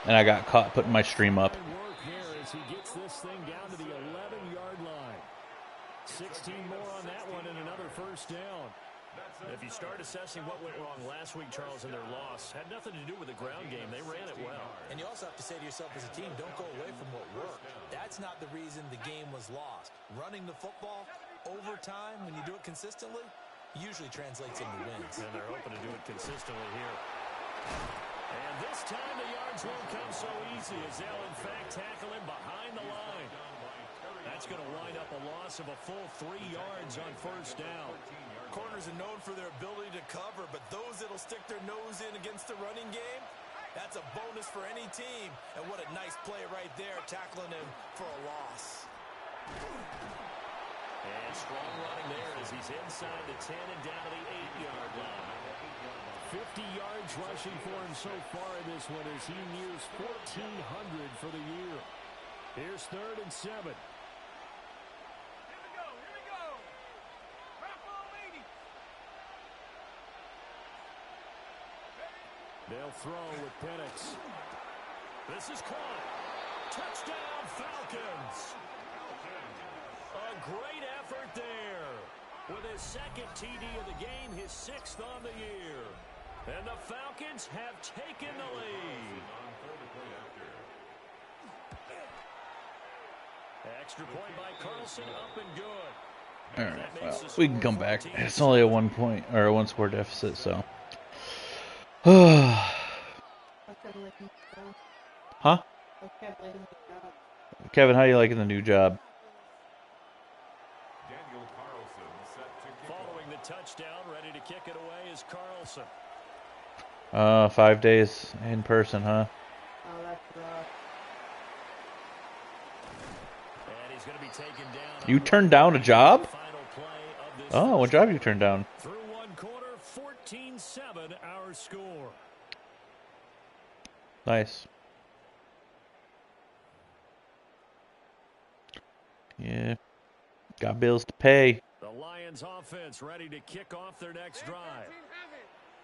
and I got caught putting my stream up. As he gets this thing down to the 11-yard line. 16 more on that one and another first down. If you start assessing what went wrong last week, Charles, in their loss, had nothing to do with the ground game. They ran it well. And you also have to say to yourself as a team, don't go away from what worked. That's not the reason the game was lost. Running the football over time, when you do it consistently, usually translates into wins. And they're hoping to do it consistently here. And this time the yards won't come so easy as they'll, in fact, tackle him behind the line. That's going to wind up a loss of a full 3 yards on first down. Corners are known for their ability to cover, but those that'll stick their nose in against the running game, that's a bonus for any team. And what a nice play right there, tackling him for a loss. And strong running there as he's inside the 10 and down to the 8-yard line. 50 yards rushing for him so far in this one as he nears 1,400 for the year. Here's 3rd and 7. They'll throw with Penix. This is caught. Touchdown, Falcons. A great effort there. With his 2nd TD of the game, his 6th on the year. And the Falcons have taken the lead. Extra point by Carlson, up and good. All right, well, we can come back. It's only a 1 point or a 1 score deficit, so. Huh? Kevin, how you liking the new job? Following the touchdown, ready to kick it away is Carlson. 5 days in person, huh? Oh, that's rough. And he's going to be taken down. You turned down a job? Oh, what job you turned down? Through 1 quarter, 14-7 our score. Nice. Yeah. Got bills to pay. The Lions offense ready to kick off their next drive.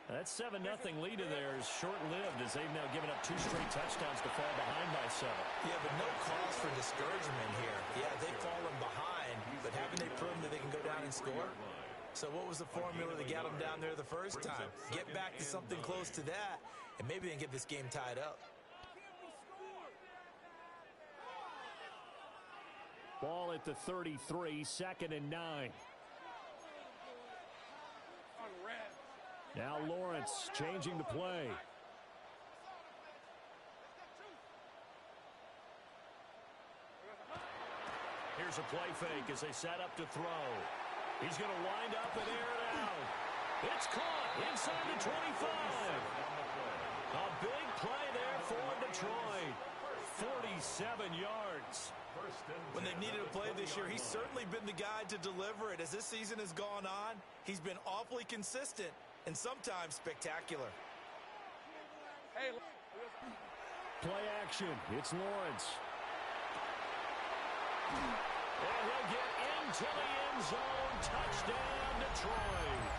That 7-0 lead of theirs is short-lived as they've now given up 2 straight touchdowns to fall behind by 7. Yeah, but no cause for discouragement here. Yeah, they've fallen behind, but haven't they proven that they can go down and score? So what was the formula that got them down there the first time? Get back to something close to that, and maybe they can get this game tied up. Ball at the 33, 2nd and 9. Now Lawrence changing the play. Here's a play fake as they set up to throw. He's going to wind up and air it out. It's caught inside the 25. A big play there for Detroit. 47 yards. When they've needed a play this year, he's certainly been the guy to deliver it. As this season has gone on, he's been awfully consistent and sometimes spectacular. Play action. It's Lawrence. And he'll get into the end zone. Touchdown, Detroit.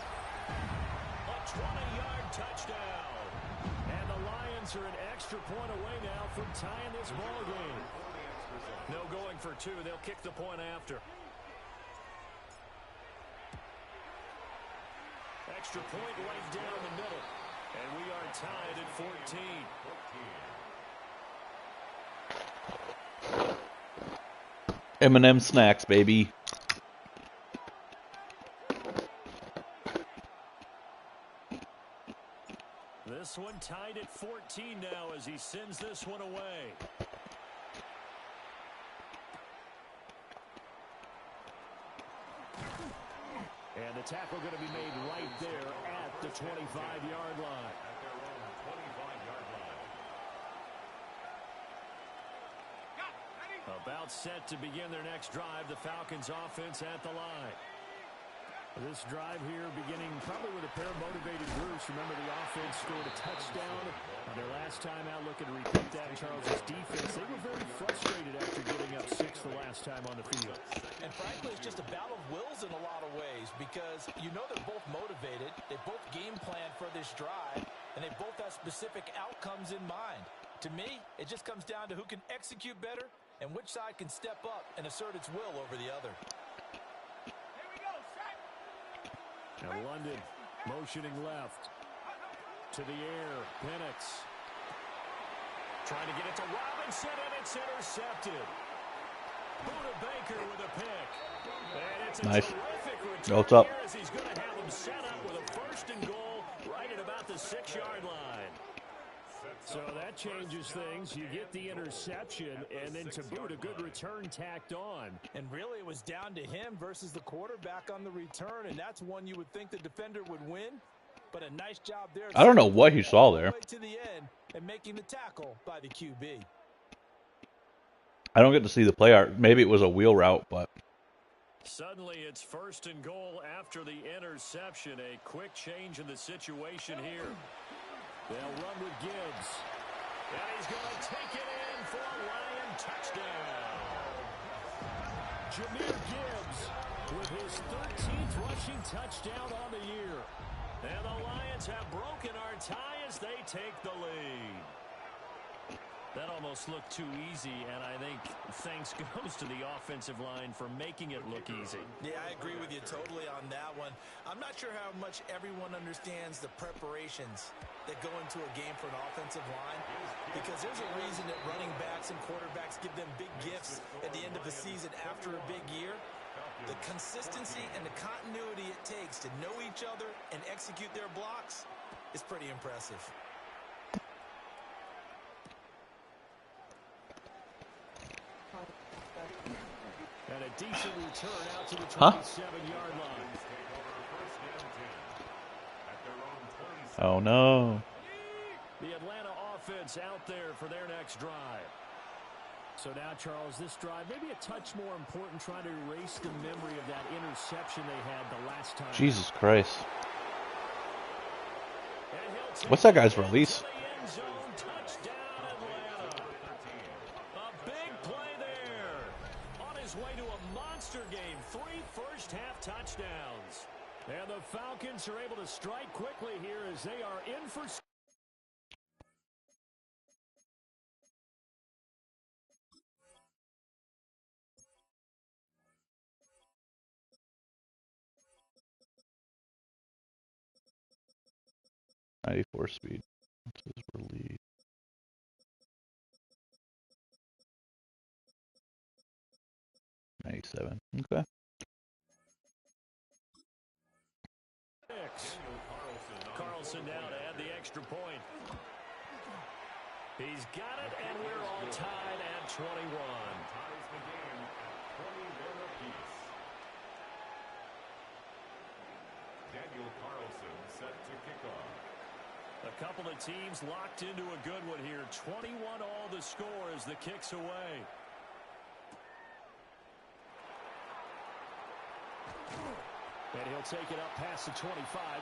A 20-yard touchdown. And the Lions are an extra point away now from tying this ball game. No going for 2. They'll kick the point after. Extra point right down the middle. And we are tied at 14. M&M snacks, baby. This one tied at 14 now as he sends this one away. And the tackle going to be made right there at the 25-yard line. About set to begin their next drive, the Falcons offense at the line. This drive here beginning probably with a pair of motivated groups. Remember, the offense scored a touchdown on their last time out. Looking to repeat that in Charles's defense. They were very frustrated after giving up 6 the last time on the field. And frankly, it's just a battle of wills in a lot of ways because you know they're both motivated. They both game plan for this drive, and they both have specific outcomes in mind. To me, it just comes down to who can execute better and which side can step up and assert its will over the other. And London motioning left. To the air, Penix. Trying to get it to Robinson, and it's intercepted. Buda Baker with a pick. And it's a nice. terrific return What's up? here as he's going to have them set up with a 1st and goal right at about the 6-yard line. So that changes things. You get the interception, and then to boot, a good return tacked on. And really, it was down to him versus the quarterback on the return, and that's one you would think the defender would win. But a nice job there. I don't know what he saw there. To the end and making the tackle by the QB. I don't get to see the play art. Maybe it was a wheel route, but Suddenly, it's 1st and goal after the interception. A quick change in the situation here. They'll run with Gibbs. And he's going to take it in for a Lion touchdown. Jahmyr Gibbs with his 13th rushing touchdown on the year. And the Lions have broken our tie as they take the lead. That almost looked too easy, and I think thanks goes to the offensive line for making it look easy. Yeah, I agree with you totally on that one. I'm not sure how much everyone understands the preparations that go into a game for an offensive line, because there's a reason that running backs and quarterbacks give them big gifts at the end of the season after a big year. The consistency and the continuity it takes to know each other and execute their blocks is pretty impressive. And a decent return out to the 27-yard line. oh no. The Atlanta offense out there for their next drive. So now, Charles, this drive maybe a touch more important, trying to erase the memory of that interception they had the last time. Jesus Christ. What's that guy's release? Way to a monster game. 3 first-half touchdowns. And the Falcons are able to strike quickly here as they are in for... .94 speed. What's his release? .97. Okay. Carlson now to add the extra point. He's got it, and we're all tied at 21. Daniel Carlson set to kick off. A couple of teams locked into a good one here. 21 all the score as the kick's away. And he'll take it up past the 25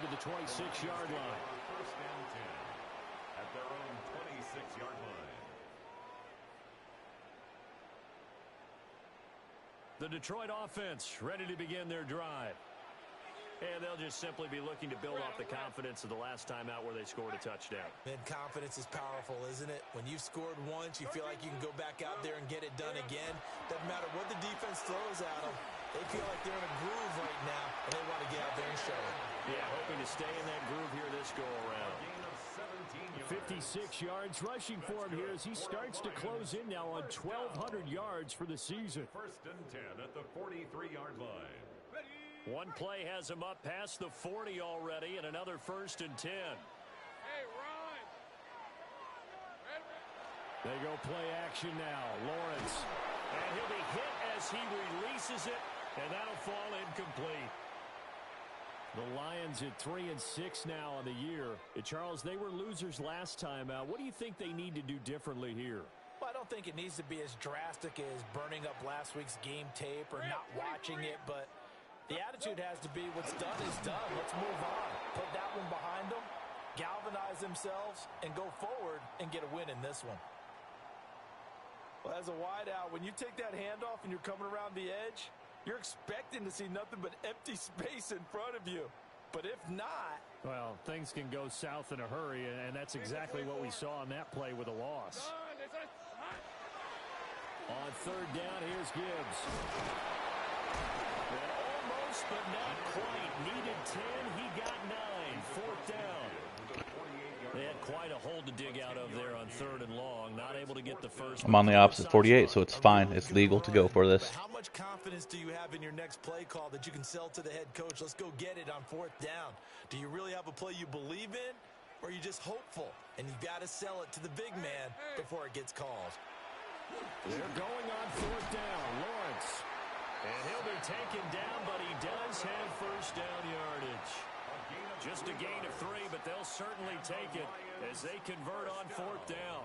to the 26-yard line. First and 10 at their own 26-yard line. The Detroit offense ready to begin their drive. And they'll just simply be looking to build off the confidence of the last time out where they scored a touchdown. And confidence is powerful, isn't it? When you've scored once, you feel like you can go back out there and get it done again. Doesn't matter what the defense throws at them. They feel like they're in a groove right now, and they want to get out there and show it. Yeah, hoping to stay in that groove here this go-around. 56 yards rushing for him here as he starts to close in now on 1,200 yards for the season. First and 10 at the 43-yard line. One play has him up past the 40 already, and another first and 10. They go play action now. Lawrence. And he'll be hit as he releases it, and that'll fall incomplete. The Lions at 3-6 now on the year. Charles, they were losers last time out. What do you think they need to do differently here? Well, I don't think it needs to be as drastic as burning up last week's game tape or not watching it, but the attitude has to be what's done is done. Let's move on. Put that one behind them, galvanize themselves, and go forward and get a win in this one. Well, as a wideout, when you take that handoff and you're coming around the edge, you're expecting to see nothing but empty space in front of you. But if not... Well, things can go south in a hurry, and that's exactly what we saw on that play with a loss. On third down, here's Gibbs. And almost, but not quite. Needed 10, he got 9. Fourth down. They had quite a hole to dig out of there on third and long. Not able to get the first. I'm on the opposite 48, so it's fine. It's legal to go for this. How much confidence do you have in your next play call that you can sell to the head coach? Let's go get it on fourth down. Do you really have a play you believe in, or are you just hopeful? And you've got to sell it to the big man before it gets called. They're going on fourth down. Lawrence. And he'll be taken down, but he does have first down yardage. Just a gain of 3, but they'll certainly take it as they convert on fourth down.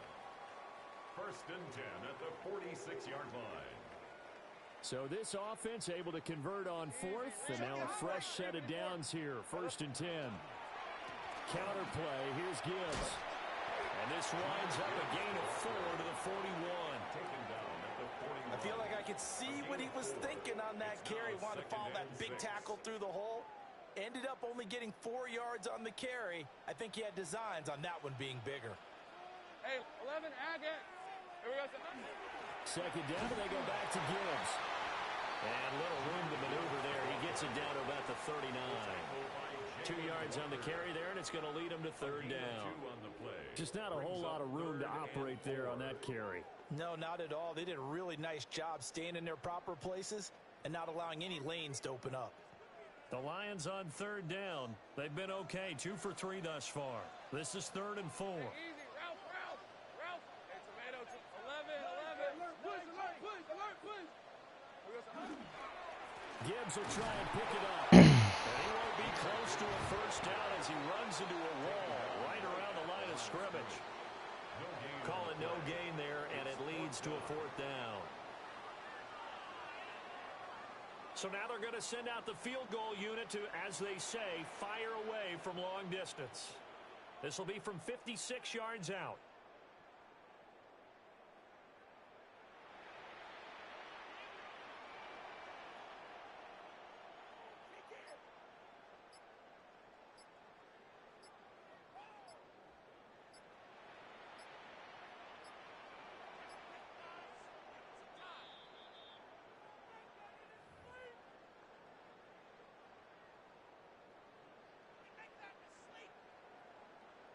First and 10 at the 46-yard line. So this offense able to convert on fourth, and now a fresh set of downs here. First and 10. Counter play. Here's Gibbs. And this winds up a gain of 4 to the 41. Taken down at the 41. I feel like I could see what he was thinking on that carry. Wanted to follow that big tackle through the hole. Ended up only getting 4 yards on the carry. I think he had designs on that one being bigger. Hey, 11, Agate. Here we go. Second down, they go back to Gibbs. And little room to maneuver there. He gets it down to about the 39. 2 yards on the carry there, and it's going to lead him to third down. Just not a whole lot of room to operate there on that carry. No, not at all. They did a really nice job staying in their proper places and not allowing any lanes to open up. The Lions on third down. They've been okay. 2 for 3 thus far. This is 3rd and 4. Easy, Ralph. Hey, tomato, 11. Alert, please. Gibbs will try and pick it up. And he won't be close to a first down as he runs into a wall right around the line of scrimmage. Call it no gain there, and it leads to a fourth down. So now they're going to send out the field goal unit to, as they say, fire away from long distance. This will be from 56 yards out.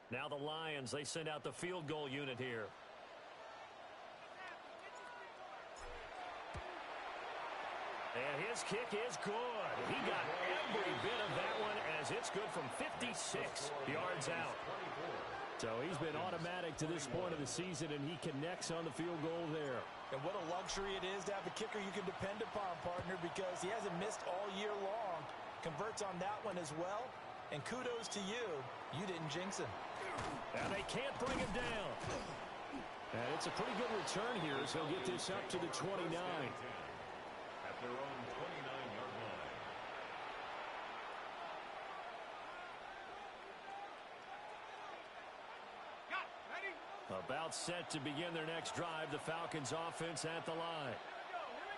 Now the Lions, they send out the field goal unit here. And his kick is good. He got every bit of that one as it's good from 56 yards out. So he's been automatic to this point of the season, and he connects on the field goal there. And what a luxury it is to have a kicker you can depend upon, partner, because he hasn't missed all year long. Converts on that one as well. And kudos to you. You didn't jinx him. And they can't bring him down. And it's a pretty good return here as he'll get this up to the 29. At their own 29-yard line. About set to begin their next drive, the Falcons offense at the line.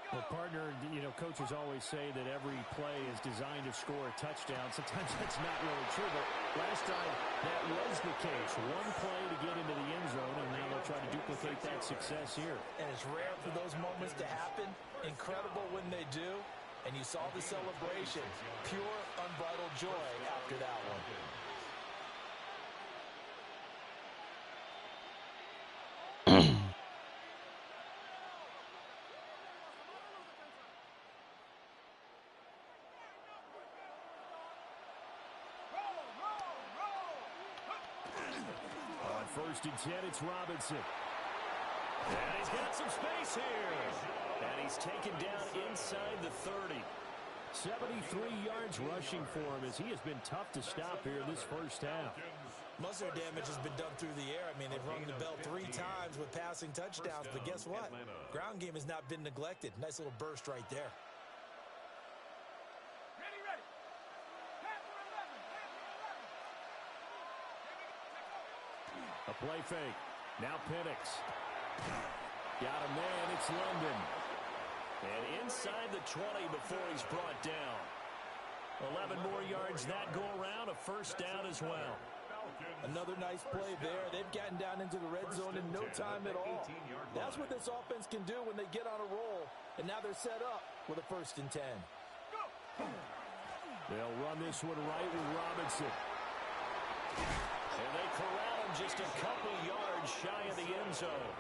Well, partner, you know, coaches always say that every play is designed to score a touchdown. Sometimes that's not really true, but last time that was the case. One play to get into the end zone, and now they'll try to duplicate that success here. And it's rare for those moments to happen. Incredible when they do. And you saw the celebration. Pure, unbridled joy after that one. First and 10, it's Robinson. And he's got some space here. And he's taken down inside the 30. 73 yards rushing for him as he has been tough to stop here this first half. Most of their damage has been done through the air. I mean, they've rung the bell 3 times with passing touchdowns. But guess what? Ground game has not been neglected. Nice little burst right there. A play fake. Now Penix. Got him there, and it's London. And inside the 20 before he's brought down. 11 more yards that go around, a first down as well. Another nice play there. They've gotten down into the red zone in no time at all. That's what this offense can do when they get on a roll. And now they're set up with a 1st and 10. They'll run this one right with Robinson. And they corral him just a couple yards shy of the end zone.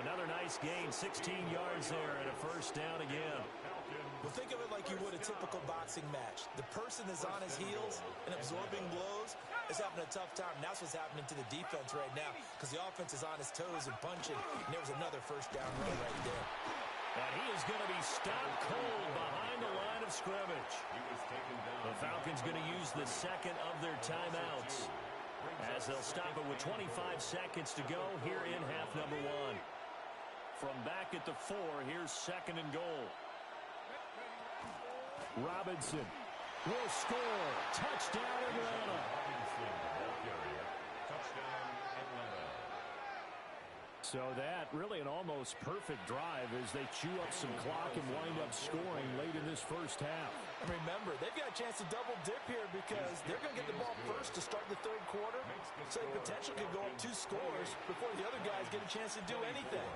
Another nice gain, 16 yards there, and a first down again. Well, think of it like you would a typical boxing match. The person is on his heels and absorbing blows is having a tough time. And that's what's happening to the defense right now because the offense is on his toes and punching. And there was another first down run right there. And he is going to be stopped cold behind the line of scrimmage. The Falcons going to use the second of their timeouts as they'll stop it with 25 seconds to go here in half number 1. From back at the 4, here's 2nd and goal. Robinson will score. Touchdown, Atlanta. So that really an almost perfect drive as they chew up some clock and wind up scoring late in this first half. And remember, they've got a chance to double dip here because they're going to get the ball first to start the 3rd quarter. So they potentially could go up 2 scores before the other guys get a chance to do anything.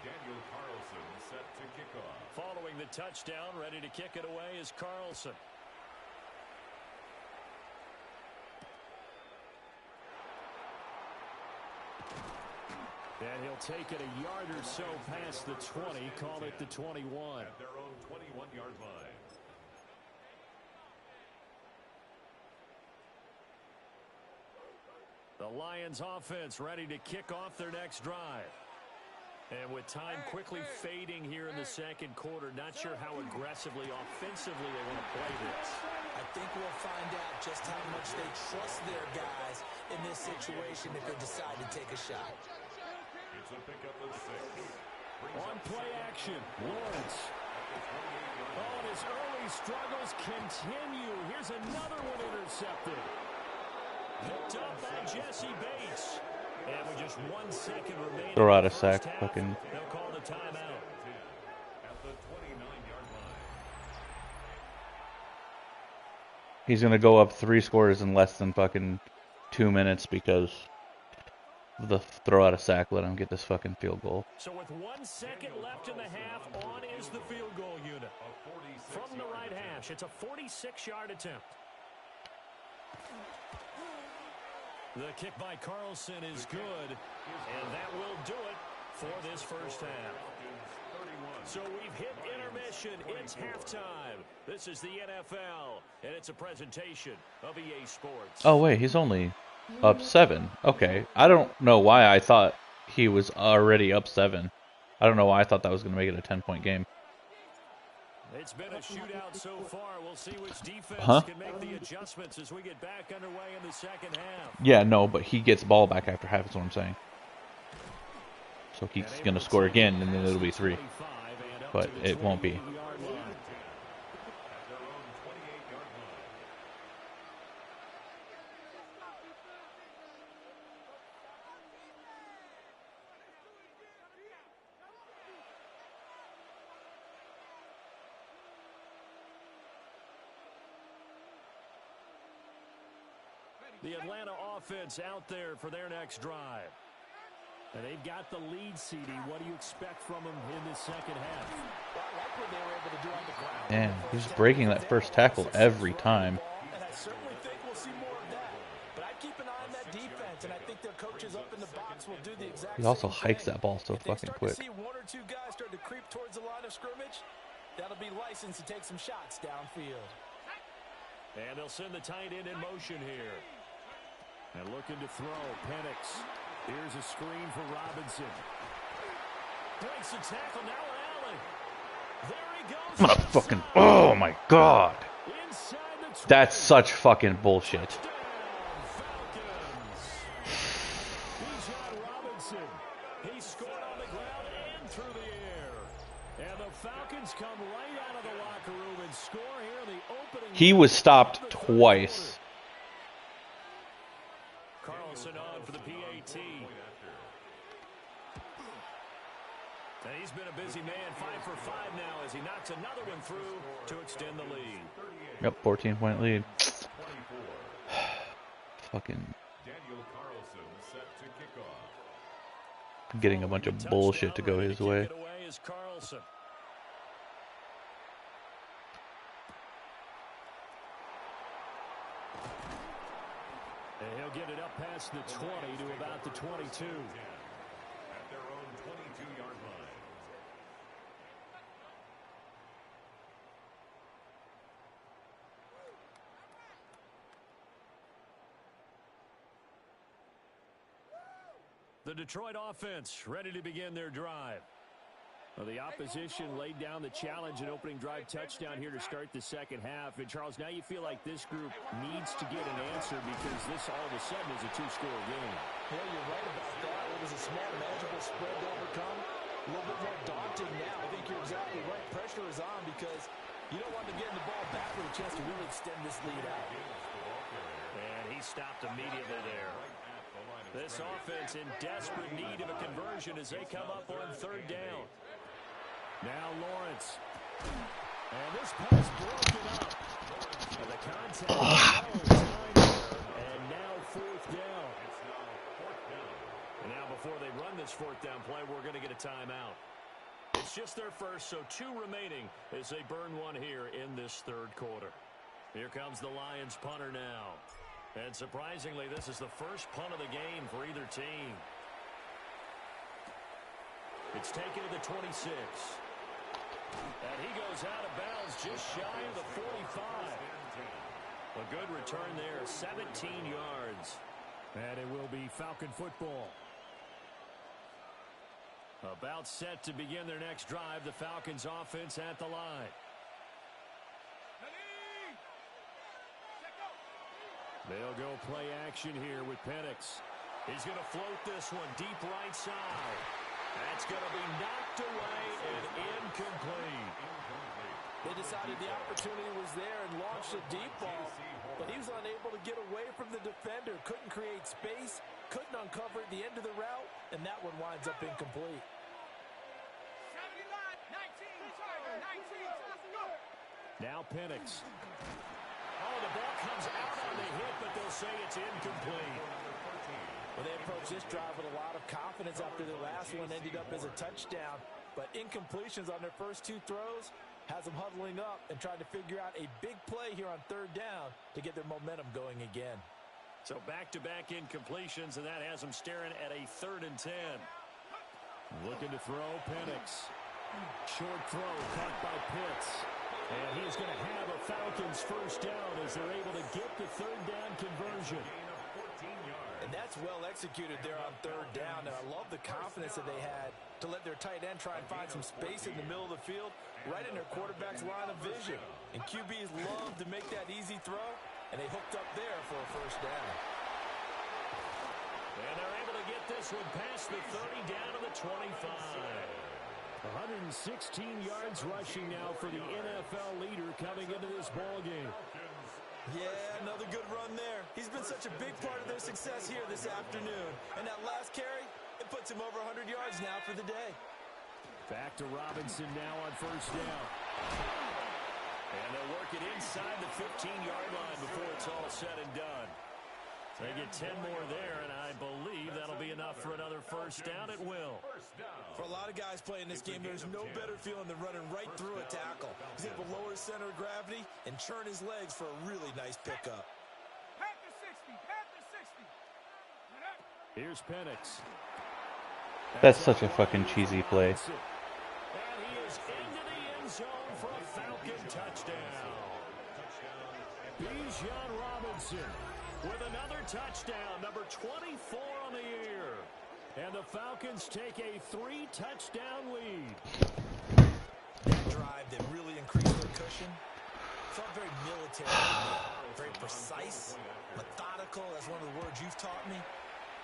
Daniel Carlson set to kick off. Following the touchdown, ready to kick it away is Carlson. And he'll take it a yard or so past the 20, call it the 21. At their own 21-yard line. The Lions offense ready to kick off their next drive. And with time quickly fading here in the 2nd quarter, not sure how aggressively, offensively they want to play this. I think we'll find out just how much they trust their guys in this situation if they decide to take a shot. It's a pickup of 6. On play action, Lawrence. Oh, and his early struggles continue. Here's another one intercepted. Picked up by Jesse Bates. And with just 1 second remaining. Throw out a sack, fucking. They'll call the timeout. At the 29-yard line. He's gonna go up 3 scores in less than fucking 2 minutes because of the throw out a sack. Let him get this fucking field goal. So with 1 second left in the half, on is the field goal unit. From the right hash, it's a 46-yard attempt. The kick by Carlson is good, and that will do it for this first half. So we've hit intermission. It's halftime. This is the NFL, and it's a presentation of EA Sports. Oh wait, he's only up 7. Okay, I don't know why I thought he was already up 7. I don't know why I thought that was going to make it a 10-point game. It's been a shootout so far. We'll see which defense can make the adjustments as we get back underway in the second half. Yeah, no, but he gets ball back after half is what I'm saying. So he's going to score again, and then it'll be 3. But it won't be. The Atlanta offense out there for their next drive. And they've got the lead, CD. What do you expect from them in the second half? Well, I like what they were able to do on the ground. Damn, he's breaking that first tackle every time. And I certainly think we'll see more of that. But I keep an eye on that defense, and I think their coaches up in the box will do the exact He also same hikes thing. that ball so If they fucking start quick. to see 1 or 2 guys start to creep towards the line of scrimmage, that'll be licensed to take some shots downfield. And they'll send the tight end in motion here. And looking to throw, Penix. Here's a screen for Robinson. Breaks the tackle, now an alley. There he goes. I'm gonna fucking, oh my god. Inside the 20. That's such fucking bullshit. Touchdown, Falcons. Bijan Robinson. He scored on the ground and through the air. And the Falcons come right out of the locker room and score here in the opening. He was stopped twice. Carlson on for the PAT. And he's been a busy man, 5 for 5 now as he knocks another one through to extend the lead. Yep, 14-point lead. Fucking getting a bunch of bullshit to go his way. And he'll get it up past the 20 to about the 22. At their own 22-yard line. The Detroit offense ready to begin their drive. Well, the opposition laid down the challenge and opening drive touchdown here to start the second half. And, Charles, now you feel like this group needs to get an answer because this all of a sudden is a two-score game. Yeah, you're right about that. It was a small, manageable spread to overcome. A little bit more daunting now. I think you're exactly right. Pressure is on because you don't want to get the ball back with a chance to really extend this lead out. And he stopped immediately there. This offense in desperate need of a conversion as they come up on third down. Now Lawrence. And this pass broken up. And the contact. And now fourth down. And now before they run this fourth down play, we're going to get a timeout. It's just their first, so 2 remaining as they burn one here in this third quarter. Here comes the Lions punter now. And surprisingly, this is the first punt of the game for either team. It's taken to the 26. And he goes out of bounds just shy of the 45. A good return there, 17 yards. And it will be Falcon football. About set to begin their next drive, the Falcons offense at the line. They'll go play action here with Penix. He's going to float this one deep right side. That's going to be knocked away and incomplete. They decided the opportunity was there and launched a deep ball, but he was unable to get away from the defender. Couldn't create space, couldn't uncover at the end of the route, and that one winds up incomplete. Now Penix. Oh, the ball comes out on the hit, but they'll say it's incomplete. Well, they approached this drive with a lot of confidence after their last one ended up as a touchdown. But incompletions on their first 2 throws has them huddling up and trying to figure out a big play here on third down to get their momentum going again. So back-to-back incompletions, and that has them staring at a 3rd and 10. Looking to throw, Penix. Short throw caught by Pitts. And he's going to have a Falcons first down as they're able to get the third down conversion. And that's well executed there on third down. And I love the confidence that they had to let their tight end try and find some space in the middle of the field, right in their quarterback's line of vision. And QBs love to make that easy throw, and they hooked up there for a first down. And they're able to get this one past the 30 down to the 25. 116 yards rushing now for the NFL leader coming into this ball game. Yeah, another good run there. He's been such a big part of their success here this afternoon. And that last carry, it puts him over 100 yards now for the day. Back to Robinson now on first down. And they'll work it inside the 15-yard line before it's all said and done. They get 10 more there, and I believe that'll be enough for another first down at will. For a lot of guys playing this game, there's no better feeling than running right through a tackle. He's able to lower his center of gravity and churn his legs for a really nice pickup. Panther 60, Panther 60. Here's Penix. That's such a fucking cheesy play. And he is into the end zone for a Falcon touchdown. Bijan Robinson with another touchdown, number 24 on the year. And the Falcons take a 3-touchdown lead. That drive that really increased their cushion felt very military to me. Very precise, methodical. That's one of the words you've taught me.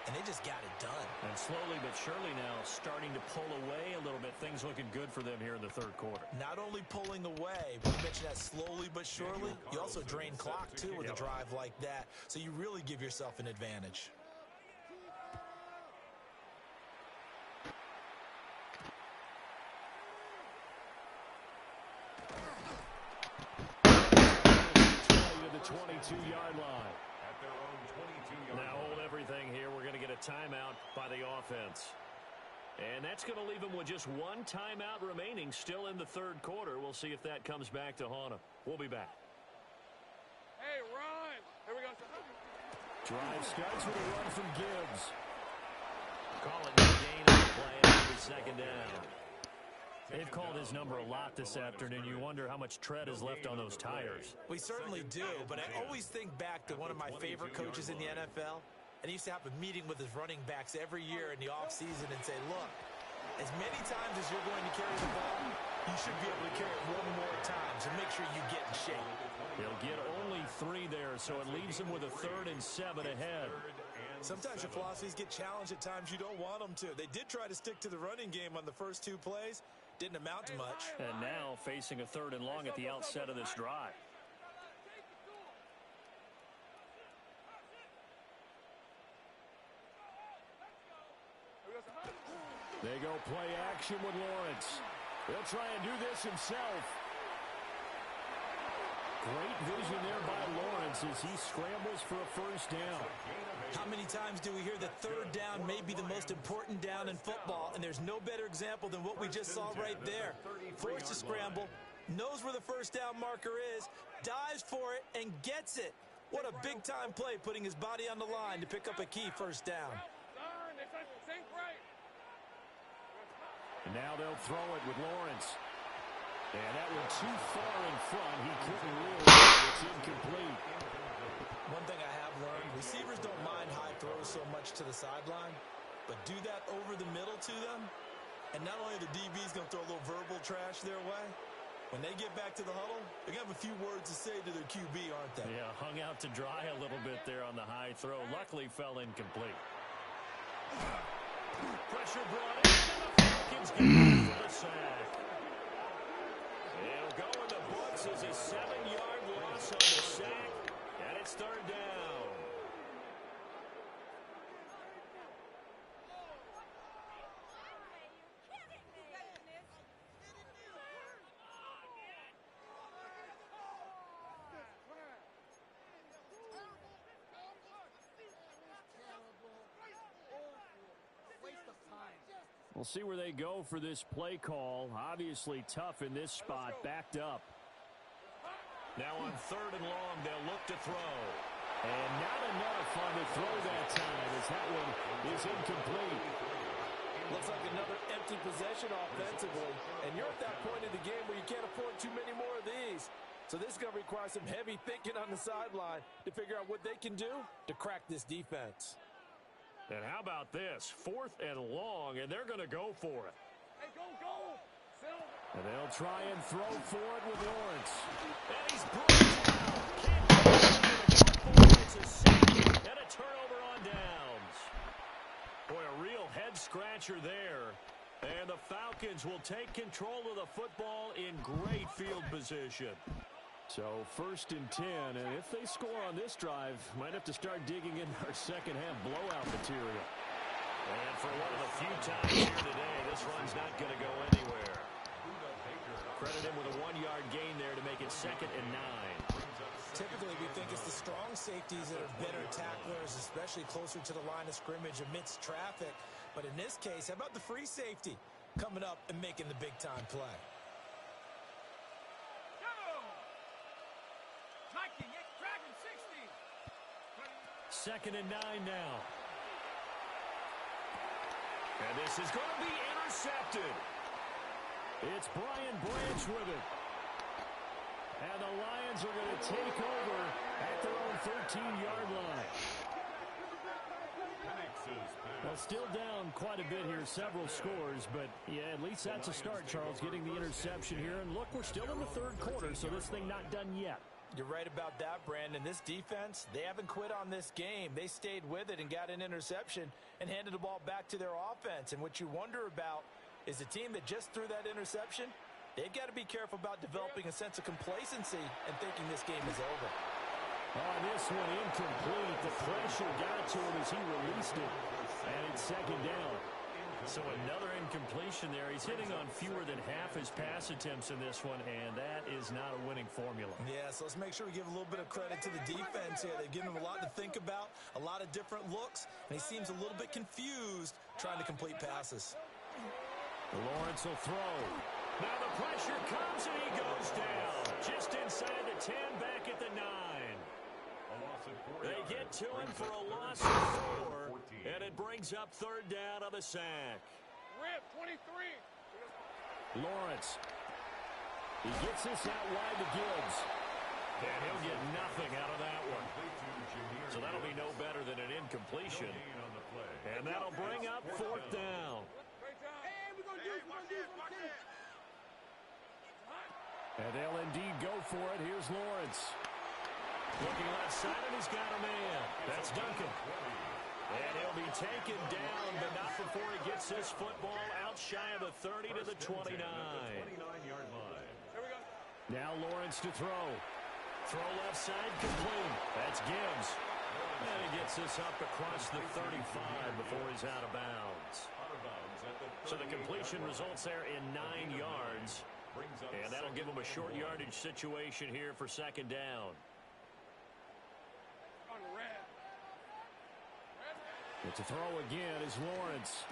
And they just got it done. And slowly but surely now starting to pull away a little bit. Things looking good for them here in the third quarter. Not only pulling away, but you mentioned that slowly but surely. You also drain clock, too, with a drive like that. So you really give yourself an advantage. 22-yard line. At their own 22-yard line. Now hold everything here. We're going to get a timeout by the offense. And that's going to leave them with just one timeout remaining still in the third quarter. We'll see if that comes back to haunt them. We'll be back. Hey, run! Here we go. Drive starts with a run from Gibbs. Calling the gain on the play after second down. They've called his number a lot this afternoon. You wonder how much tread is left on those tires. We certainly do, but I always think back to one of my favorite coaches in the NFL. And he used to have a meeting with his running backs every year in the offseason and say, look, as many times as you're going to carry the ball, you should be able to carry it one more time, so make sure you get in shape. He'll get only 3 there, so it leaves him with a 3rd and 7 ahead. Sometimes your philosophies get challenged at times you don't want them to. They did try to stick to the running game on the first 2 plays. Didn't amount to much. And now facing a 3rd and long at the outset of this drive. They go play action with Lawrence. He'll try and do this himself. Great vision there by Lawrence as he scrambles for a first down. How many times do we hear that third down may be the most important down in football, and there's no better example than what we just saw right there. Forced to scramble, knows where the first down marker is, dives for it, and gets it. What a big-time play, putting his body on the line to pick up a key first down. And now they'll throw it with Lawrence. And that went too far in front. He couldn't reel it. It's incomplete. One thing I have learned, receivers don't mind high throws so much to the sideline, but do that over the middle to them, and not only the DB's going to throw a little verbal trash their way, when they get back to the huddle, they're going to have a few words to say to their QB, aren't they? Yeah, hung out to dry a little bit there on the high throw. Luckily fell incomplete. Pressure brought in, and the Falcons get for the sack. It'll go in the books as a 7-yard loss on the sack, and it's 3rd down. We'll see where they go for this play call. Obviously tough in this spot, backed up. Now on 3rd and long, they'll look to throw. And not enough on the throw that time as that one is incomplete. Looks like another empty possession offensively. And you're at that point in the game where you can't afford too many more of these. So this is going to require some heavy thinking on the sideline to figure out what they can do to crack this defense. And how about this? 4th and long, and they're going to go for it. Hey, go! And they'll try and throw for it with Lawrence. And he's brought down. Can't get it. It's a sack and a turnover on downs. Boy, a real head-scratcher there. And the Falcons will take control of the football in great field position. So 1st and 10, and if they score on this drive, might have to start digging in our second-half blowout material. And for one of the few times here today, this run's not going to go anywhere. Credit him with a 1-yard gain there to make it 2nd and 9. Typically, we think it's the strong safeties that are better tacklers, especially closer to the line of scrimmage amidst traffic. But in this case, how about the free safety coming up and making the big-time play? 2nd and 9 now. And this is going to be intercepted. It's Brian Branch with it. And the Lions are going to take over at their own 13-yard line. Well, still down quite a bit here, several scores, but yeah, at least that's a start, Charles, getting the interception here. And look, we're still in the 3rd quarter, so this thing not done yet. You're right about that, Brandon. This defense, they haven't quit on this game. They stayed with it and got an interception and handed the ball back to their offense. And what you wonder about is the team that just threw that interception, they've got to be careful about developing a sense of complacency and thinking this game is over. On this one, incomplete. The pressure got to him as he released it. And it's 2nd down. So another incompletion there. He's hitting on fewer than half his pass attempts in this one, and that is not a winning formula. Yeah, so let's make sure we give a little bit of credit to the defense here. They've given him a lot to think about, a lot of different looks, and he seems a little bit confused trying to complete passes. Lawrence will throw. Now the pressure comes, and he goes down. Just inside the 10, back at the 9. They get to him for a loss of 4, and it brings up third down on the sack. Rip, 23. Lawrence. He gets this out wide to Gibbs. And he'll get nothing out of that one. So that'll be no better than an incompletion. And that'll bring up fourth down. Hey, we're going to do this. And they'll indeed go for it. Here's Lawrence. Looking left side, and he's got a man. That's Duncan. And he'll be taken down, but not before he gets this football out shy of the 30 to the 29. Now Lawrence to throw. Throw left side, complete. That's Gibbs. And he gets this up across the 35 before he's out of bounds. So the completion results there in 9 yards. And that'll give him a short yardage situation here for second down. But to throw again is Lawrence.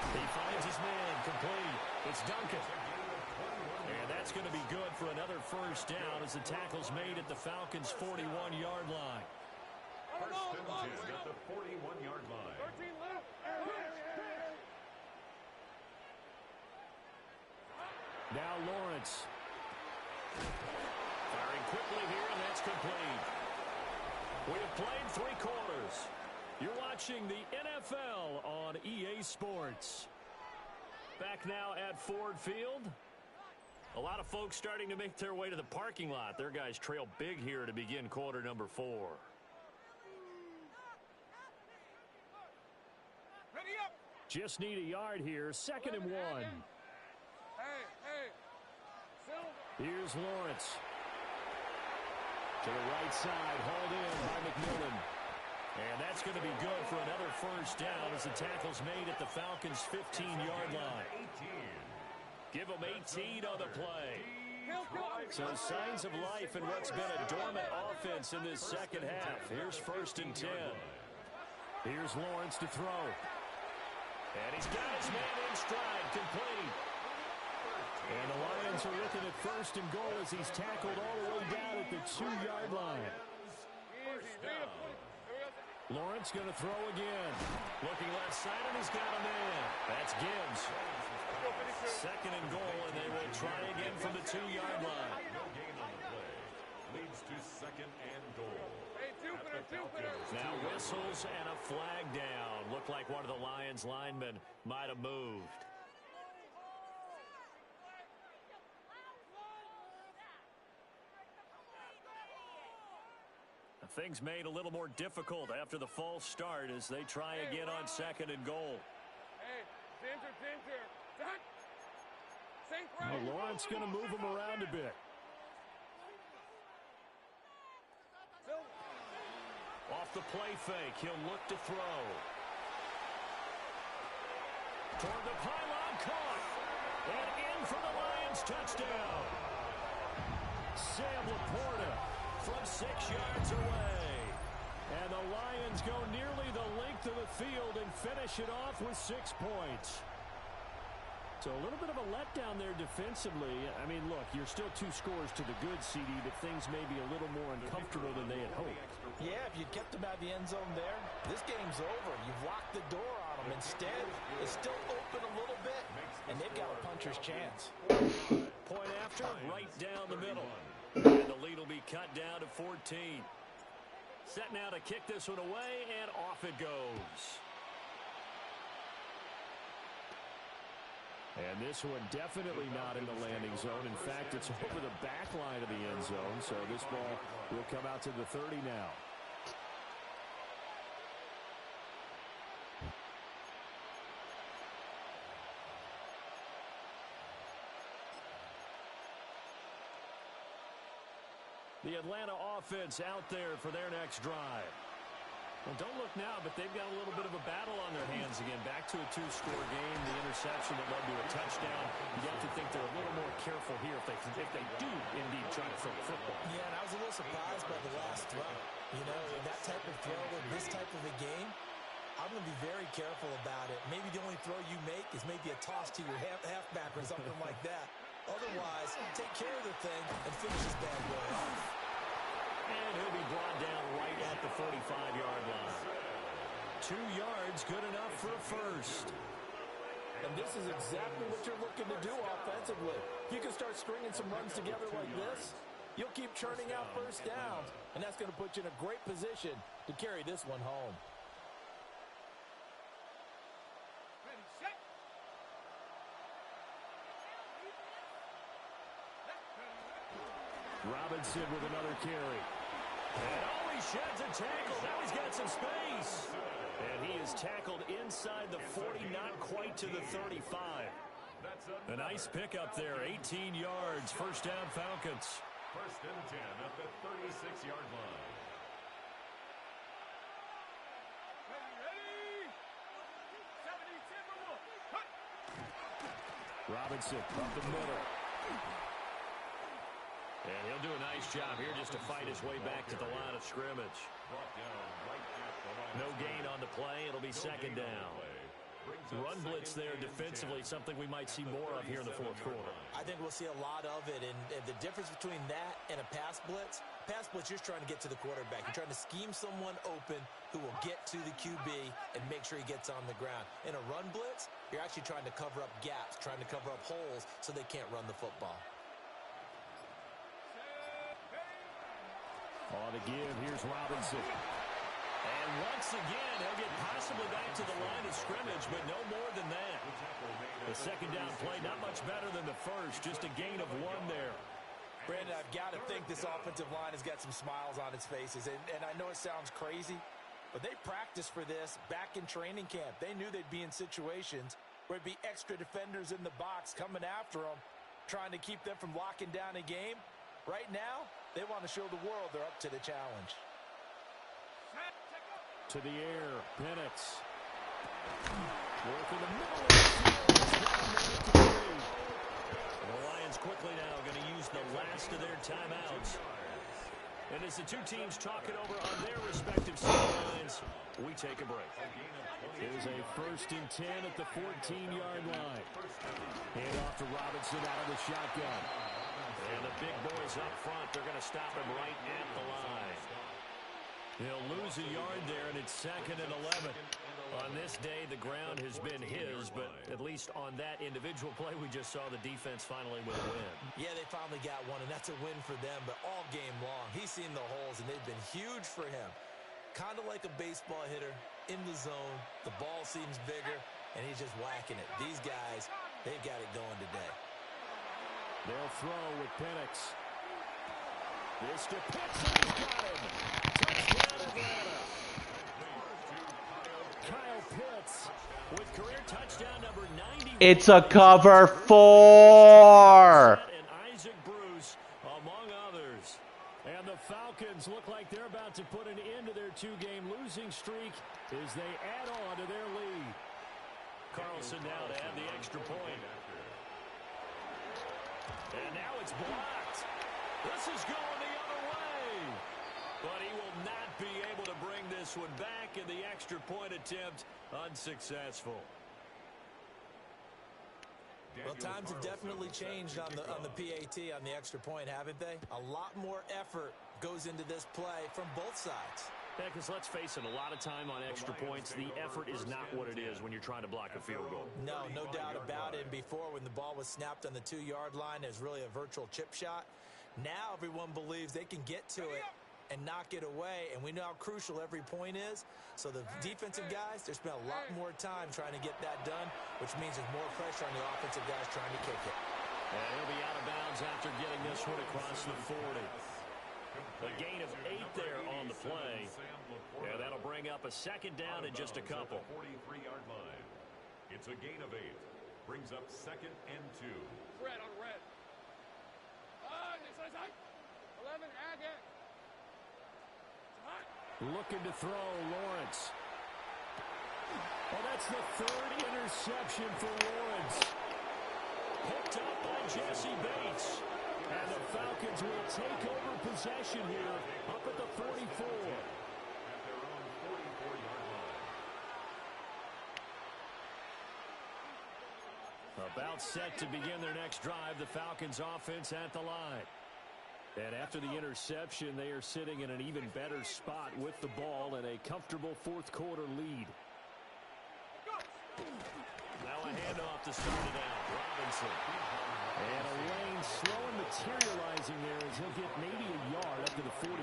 He finds his man, complete. It's Duncan. And that's going to be good for another first down as the tackle's made at the Falcons' 41-yard line. First and 10 at the 41-yard line. 13 left. Now Lawrence. Firing quickly here, and that's complete. We have played 3 quarters. You're watching the NFL on EA Sports. Back now at Ford Field. A lot of folks starting to make their way to the parking lot. Their guys trail big here to begin quarter number 4. Ready up. Just need a yard here. Second and 1. Hey. Silver. Here's Lawrence. To the right side, hauled in by McMillan. And that's going to be good for another first down as the tackle's made at the Falcons' 15-yard line. Give them 18 on the play. So signs of life in what's been a dormant offense in this second half. Here's first and 10. Here's Lawrence to throw. And he's got his man in stride, complete. And the Lions are looking at first and goal as he's tackled all the way down at the 2-yard line. Lawrence going to throw again. Looking left side, and he's got a man. That's Gibbs. Second and goal, and they will try again from the 2-yard line. No gain on the play. Leads to second and goal. Now whistles and a flag down. Looked like one of the Lions linemen might have moved. Things made a little more difficult after the false start as they try again on second and goal. Hey, Ginger. Well, Lawrence going to move him around a bit. Off the play fake, he'll look to throw. Toward the pylon, caught. And in for the Lions touchdown. Sam Laporta from 6 yards away. And the Lions go nearly the length of the field and finish it off with 6 points. So a little bit of a letdown there defensively. I mean, look, you're still 2 scores to the good, CD, but things may be a little more uncomfortable than they had hoped. Yeah, if you kept them out of the end zone there, this game's over. You've locked the door on them. Instead, it's still open a little bit, and they've got a puncher's chance. Point after, right down the middle. And the lead will be cut down to 14. Set now to kick this one away, and off it goes. And this one definitely not in the landing zone. In fact, it's over the back line of the end zone, so this ball will come out to the 30 now. The Atlanta offense out there for their next drive. Well, don't look now, but they've got a little bit of a battle on their hands again. Back to a two-score game, the interception that led to a touchdown. You have to think they're a little more careful here if they do indeed try to throw the football. Yeah, and I was a little surprised by the last throw. You know, that type of throw in this type of a game, I'm going to be very careful about it. Maybe the only throw you make is maybe a toss to your halfback or something like that. Otherwise, take care of the thing and finish this bad boy off. And he'll be brought down right at the 45-yard line. 2 yards, good enough for a first. And this is exactly what you're looking to do offensively. If you can start stringing some runs together like this, you'll keep churning out first downs, and that's going to put you in a great position to carry this one home. Robinson with another carry. And he sheds a tackle. Now he's got some space. And he is tackled inside the 40, not quite to the 35. A nice pickup there, 18 yards. First down, Falcons. First and 10 at the 36-yard line. Robinson up the middle. And he'll do a nice job here just to fight his way back to the line of scrimmage. No gain on the play. It'll be second down. Run blitz there defensively, something we might see more of here in the fourth quarter. I think we'll see a lot of it, and the difference between that and a pass blitz, you're trying to get to the quarterback. You're trying to scheme someone open who will get to the QB and make sure he gets on the ground. In a run blitz, you're actually trying to cover up gaps, trying to cover up holes so they can't run the football. On the give, here's Robinson. And once again, he'll get possibly back to the line of scrimmage, but no more than that. The second down play, not much better than the first, just a gain of 1 there. Brandon, I've got to think this offensive line has got some smiles on its faces, and I know it sounds crazy, but they practiced for this back in training camp. They knew they'd be in situations where it'd be extra defenders in the box coming after them, trying to keep them from locking down a game. Right now, they want to show the world they're up to the challenge. To the air, Penix. Work in the middle. The Lions quickly now going to use the last of their timeouts. And as the two teams talk it over on their respective sidelines, we take a break. Here's a first and 10 at the 14-yard line. Hand off to Robinson out of the shotgun. And the big boys up front, they're going to stop him right at the line. He'll lose a yard there, and it's second and 11. On this day, the ground has been his, but at least on that individual play, we just saw the defense finally with a win. Yeah, they finally got one, and that's a win for them, but all game long, he's seen the holes, and they've been huge for him. Kind of like a baseball hitter in the zone. The ball seems bigger, and he's just whacking it. These guys, they've got it going today. They'll throw with Penix. This to Pitts, and he's got him. Touchdown, Atlanta. Kyle Pitts with career touchdown number 91. It's a cover 4. And Isaac Bruce, among others. And the Falcons look like they're about to put an end to their 2-game losing streak as they add on to their lead. Carlson now to add the extra point. And now it's blocked. This is going the other way. But he will not be able to bring this one back, and the extra point attempt unsuccessful. Well, times have definitely changed on the PAT, on the extra point, haven't they? A lot more effort goes into this play from both sides. Yeah, because let's face it, a lot of time on extra points, the effort is not what it is when you're trying to block a field goal. No doubt about it. And before, when the ball was snapped on the 2-yard line, it was really a virtual chip shot. Now everyone believes they can get to it and knock it away, and we know how crucial every point is. So the defensive guys, they spent a lot more time trying to get that done, which means there's more pressure on the offensive guys trying to kick it. And he'll be out of bounds after getting this one across the 40. A gain of 8 there on the play. Yeah, that'll bring up a second down in just a couple. 43-yard line. It's a gain of 8. Brings up second and 2. Red on red. 11, Agate. Looking to throw, Lawrence. Well, that's the third interception for Lawrence. Picked up by Jesse Bates. And the Falcons will take over possession here up at the 44. About set to begin their next drive, the Falcons offense at the line. And after the interception, they are sitting in an even better spot with the ball and a comfortable fourth quarter lead. Now a handoff to start it out. Robinson. And a lane slow and materializing there as he'll get maybe a yard up to the 45.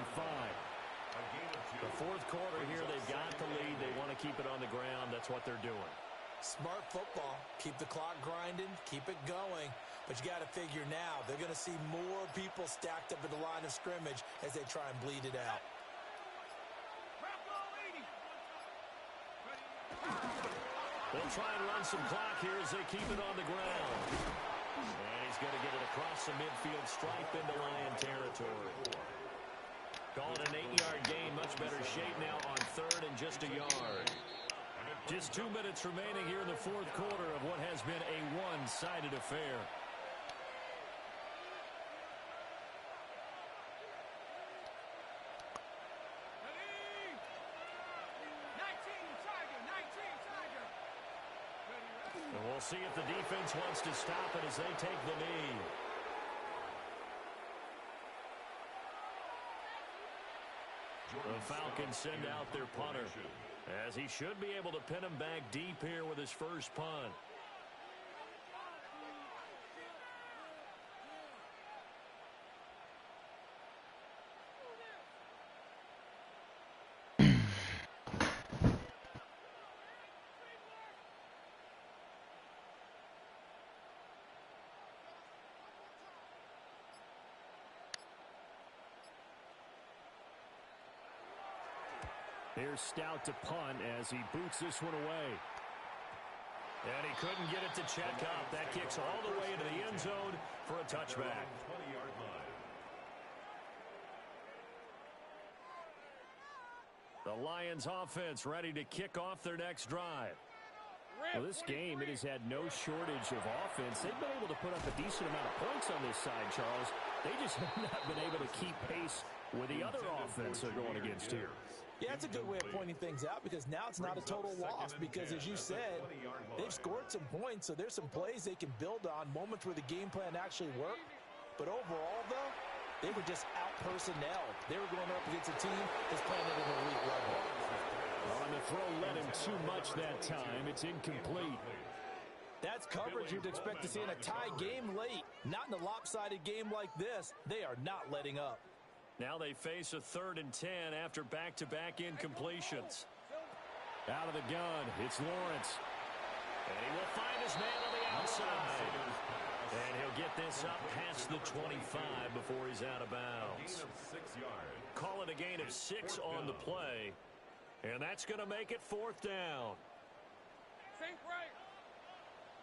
The fourth quarter here, they've got the lead. They want to keep it on the ground. That's what they're doing. Smart football. Keep the clock grinding. Keep it going. But you got to figure now, they're going to see more people stacked up at the line of scrimmage as they try and bleed it out. They'll try and run some clock here as they keep it on the ground. And he's going to get it across the midfield stripe into Lion territory. Call it an 8-yard gain. Much better shape now on third and just a yard. Just 2 minutes remaining here in the fourth quarter of what has been a one-sided affair. And we'll see if the defense wants to stop it as they take the knee. The Falcons send out their punter, as he should be able to pin him back deep here with his first punt. Here's Stout to punt as he boots this one away. And he couldn't get it to check up. That kicks all the way into the end zone for a touchback. The Lions offense ready to kick off their next drive. Well, this game, it has had no shortage of offense. They've been able to put up a decent amount of points on this side, Charles. They just have not been able to keep pace with the other offense they're going against here. Yeah, it's a good way of pointing things out because now it's not a total loss because, as you said, they've scored some points, so there's some plays they can build on, moments where the game plan actually worked. But overall, though, they were just out-personnelled. They were going up against a team that's playing at an elite level. Well, and the throw led him too much that time. It's incomplete. That's coverage you'd expect to see in a tie game late. Not in a lopsided game like this. They are not letting up. Now they face a 3rd and 10 after back-to-back incompletions. Out of the gun, it's Lawrence. And he will find his man on the outside. And he'll get this up past the 25 before he's out of bounds. Call it a gain of 6 on the play. And that's going to make it 4th down. Sink right.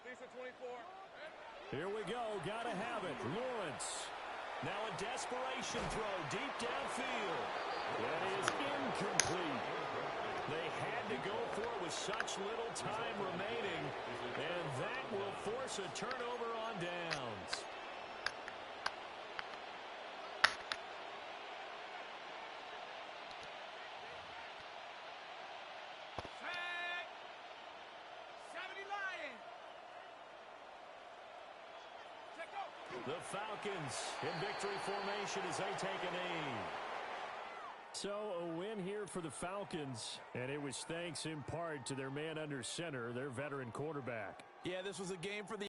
Decent 24. Here we go. Got to have it. Lawrence. Now a desperation throw deep downfield. That is incomplete. They had to go for it with such little time remaining, and that will force a turnover on downs. Sack. 70 Lions. Check out. The Falcons in victory formation as they take a knee. So a win here for the Falcons, and it was thanks in part to their man under center, their veteran quarterback. Yeah, this was a game for the